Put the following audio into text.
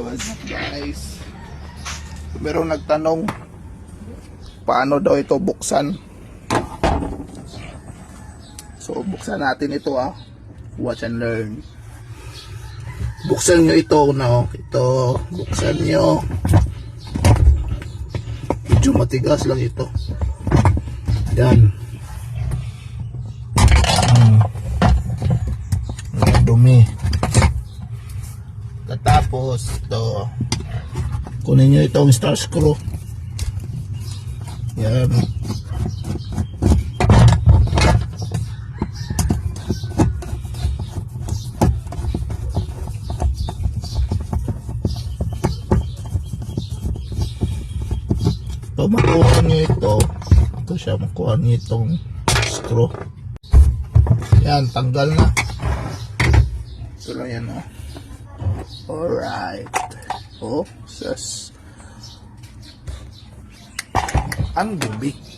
what's up guys? Merong nagtanong paano daw ito buksan. So buksan natin ito watch and learn. Buksan nyo ito ito buksan nyo. Medyo matigas lang ito. Yan. Dumi. Tapos ito kunin nyo itong star screw. Yan. So makuha nyo ito siya, makuha nyo itong screw. Yan, tanggal na. Ito lang yan alright. Sus. Ang dumi.